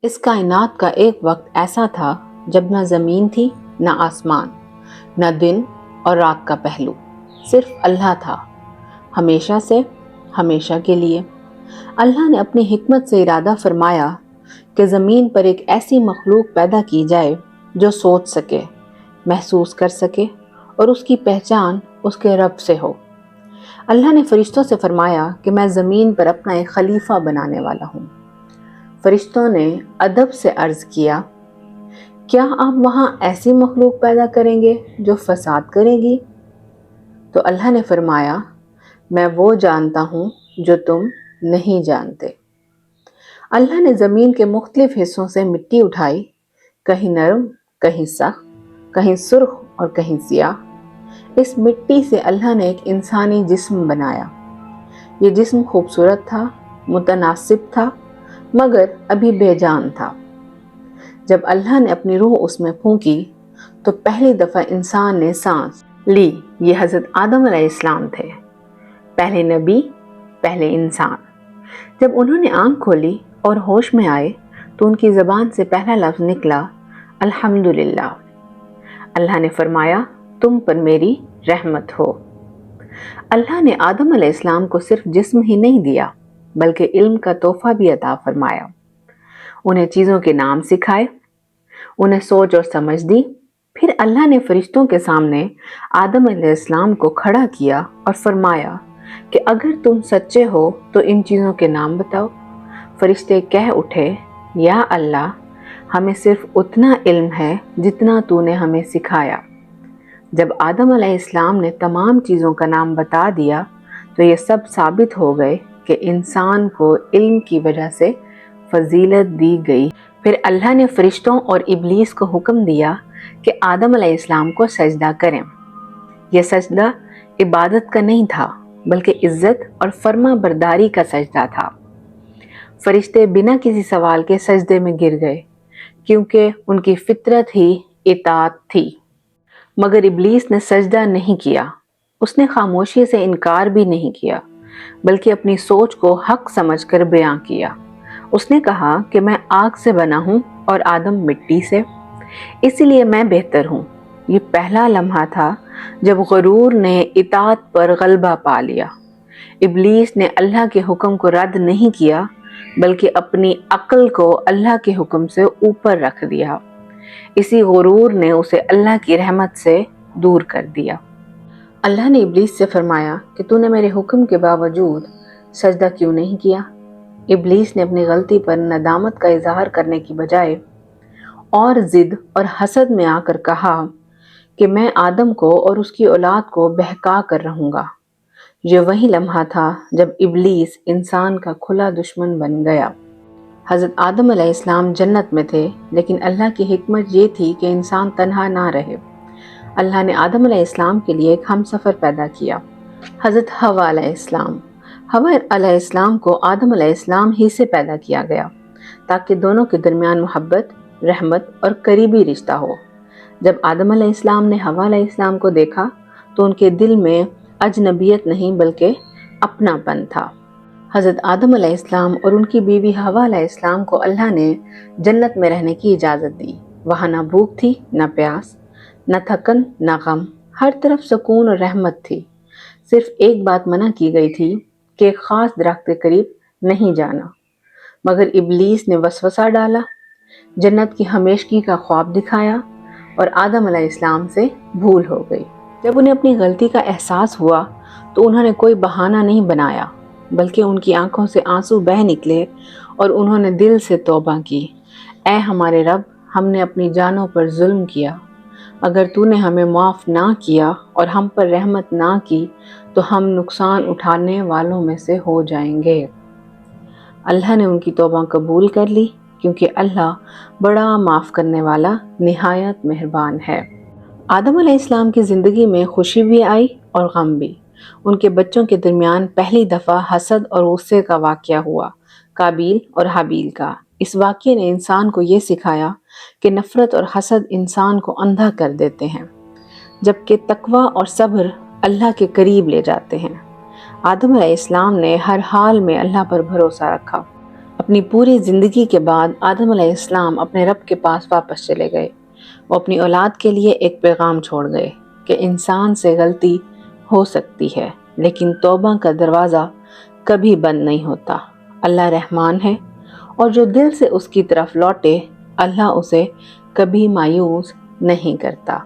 اس کائنات کا ایک وقت ایسا تھا جب نہ زمین تھی نہ آسمان، نہ دن اور رات کا پہلو، صرف اللہ تھا، ہمیشہ سے ہمیشہ کے لیے۔ اللہ نے اپنی حکمت سے ارادہ فرمایا کہ زمین پر ایک ایسی مخلوق پیدا کی جائے جو سوچ سکے، محسوس کر سکے اور اس کی پہچان اس کے رب سے ہو۔ اللہ نے فرشتوں سے فرمایا کہ میں زمین پر اپنا ایک خلیفہ بنانے والا ہوں۔ فرشتوں نے ادب سے عرض کیا، کیا آپ وہاں ایسی مخلوق پیدا کریں گے جو فساد کرے گی؟ تو اللہ نے فرمایا، میں وہ جانتا ہوں جو تم نہیں جانتے۔ اللہ نے زمین کے مختلف حصوں سے مٹی اٹھائی، کہیں نرم، کہیں سخت، کہیں سرخ اور کہیں سیاہ۔ اس مٹی سے اللہ نے ایک انسانی جسم بنایا۔ یہ جسم خوبصورت تھا، متناسب تھا، مگر ابھی بے جان تھا۔ جب اللہ نے اپنی روح اس میں پھونکی تو پہلی دفعہ انسان نے سانس لی۔ یہ حضرت آدم علیہ السلام تھے، پہلے نبی، پہلے انسان۔ جب انہوں نے آنکھ کھولی اور ہوش میں آئے تو ان کی زبان سے پہلا لفظ نکلا، الحمدللہ۔ اللہ نے فرمایا، تم پر میری رحمت ہو۔ اللہ نے آدم علیہ السلام کو صرف جسم ہی نہیں دیا بلکہ علم کا تحفہ بھی عطا فرمایا۔ انہیں چیزوں کے نام سکھائے، انہیں سوچ اور سمجھ دی۔ پھر اللہ نے فرشتوں کے سامنے آدم علیہ السلام کو کھڑا کیا اور فرمایا کہ اگر تم سچے ہو تو ان چیزوں کے نام بتاؤ۔ فرشتے کہہ اٹھے، یا اللہ، ہمیں صرف اتنا علم ہے جتنا تو نے ہمیں سکھایا۔ جب آدم علیہ السلام نے تمام چیزوں کا نام بتا دیا تو یہ سب ثابت ہو گئے کہ انسان کو علم کی وجہ سے فضیلت دی گئی۔ پھر اللہ نے فرشتوں اور ابلیس کو حکم دیا کہ آدم علیہ السلام کو سجدہ کریں۔ یہ سجدہ عبادت کا نہیں تھا بلکہ عزت اور فرما برداری کا سجدہ تھا۔ فرشتے بنا کسی سوال کے سجدے میں گر گئے کیونکہ ان کی فطرت ہی اطاعت تھی۔ مگر ابلیس نے سجدہ نہیں کیا۔ اس نے خاموشی سے انکار بھی نہیں کیا بلکہ اپنی سوچ کو حق سمجھ کر بیان کیا۔ اس نے کہا کہ میں آگ سے بنا ہوں اور آدم مٹی سے، اسی لیے میں بہتر ہوں۔ یہ پہلا لمحہ تھا جب غرور نے اطاعت پر غلبہ پا لیا۔ ابلیس نے اللہ کے حکم کو رد نہیں کیا بلکہ اپنی عقل کو اللہ کے حکم سے اوپر رکھ دیا۔ اسی غرور نے اسے اللہ کی رحمت سے دور کر دیا۔ اللہ نے ابلیس سے فرمایا کہ تو نے میرے حکم کے باوجود سجدہ کیوں نہیں کیا؟ ابلیس نے اپنی غلطی پر ندامت کا اظہار کرنے کی بجائے اور ضد اور حسد میں آ کر کہا کہ میں آدم کو اور اس کی اولاد کو بہکا کر رہوں گا۔ یہ وہی لمحہ تھا جب ابلیس انسان کا کھلا دشمن بن گیا۔ حضرت آدم علیہ السلام جنت میں تھے، لیکن اللہ کی حکمت یہ تھی کہ انسان تنہا نہ رہے۔ اللہ نے آدم علیہ السلام کے لیے ایک ہم سفر پیدا کیا، حضرت حوا علیہ السلام۔ حوا علیہ السلام کو آدم علیہ السلام ہی سے پیدا کیا گیا تاکہ دونوں کے درمیان محبت، رحمت اور قریبی رشتہ ہو۔ جب آدم علیہ السلام نے حوا علیہ السلام کو دیکھا تو ان کے دل میں اجنبیت نہیں بلکہ اپنا پن تھا۔ حضرت آدم علیہ السلام اور ان کی بیوی حوا علیہ السلام کو اللہ نے جنت میں رہنے کی اجازت دی۔ وہاں نہ بھوک تھی، نہ پیاس، نہ تھکن، نہ غم، ہر طرف سکون اور رحمت تھی۔ صرف ایک بات منع کی گئی تھی کہ ایک خاص درخت کے قریب نہیں جانا، مگر ابلیس نے وسوسہ ڈالا، جنت کی ہمیشگی کا خواب دکھایا اور آدم علیہ السلام سے بھول ہو گئی۔ جب انہیں اپنی غلطی کا احساس ہوا تو انہوں نے کوئی بہانہ نہیں بنایا بلکہ ان کی آنکھوں سے آنسو بہہ نکلے اور انہوں نے دل سے توبہ کی، اے ہمارے رب، ہم نے اپنی جانوں پر ظلم کیا۔ اگر تو نے ہمیں معاف نہ کیا اور ہم پر رحمت نہ کی تو ہم نقصان اٹھانے والوں میں سے ہو جائیں گے۔ اللہ نے ان کی توبہ قبول کر لی کیونکہ اللہ بڑا معاف کرنے والا، نہایت مہربان ہے۔ آدم علیہ السلام کی زندگی میں خوشی بھی آئی اور غم بھی۔ ان کے بچوں کے درمیان پہلی دفعہ حسد اور غصے کا واقعہ ہوا، قابیل اور حابیل کا۔ اس واقعے نے انسان کو یہ سکھایا کہ نفرت اور حسد انسان کو اندھا کر دیتے ہیں، جبکہ تقوی اور صبر اللہ کے قریب لے جاتے ہیں۔ آدم علیہ السلام نے ہر حال میں اللہ پر بھروسہ رکھا۔ اپنی پوری زندگی کے بعد آدم علیہ السلام اپنے رب کے پاس واپس چلے گئے۔ وہ اپنی اولاد کے لیے ایک پیغام چھوڑ گئے کہ انسان سے غلطی ہو سکتی ہے لیکن توبہ کا دروازہ کبھی بند نہیں ہوتا۔ اللہ رحمان ہے اور جو دل سے اس کی طرف لوٹے اللہ اسے کبھی مایوس نہیں کرتا۔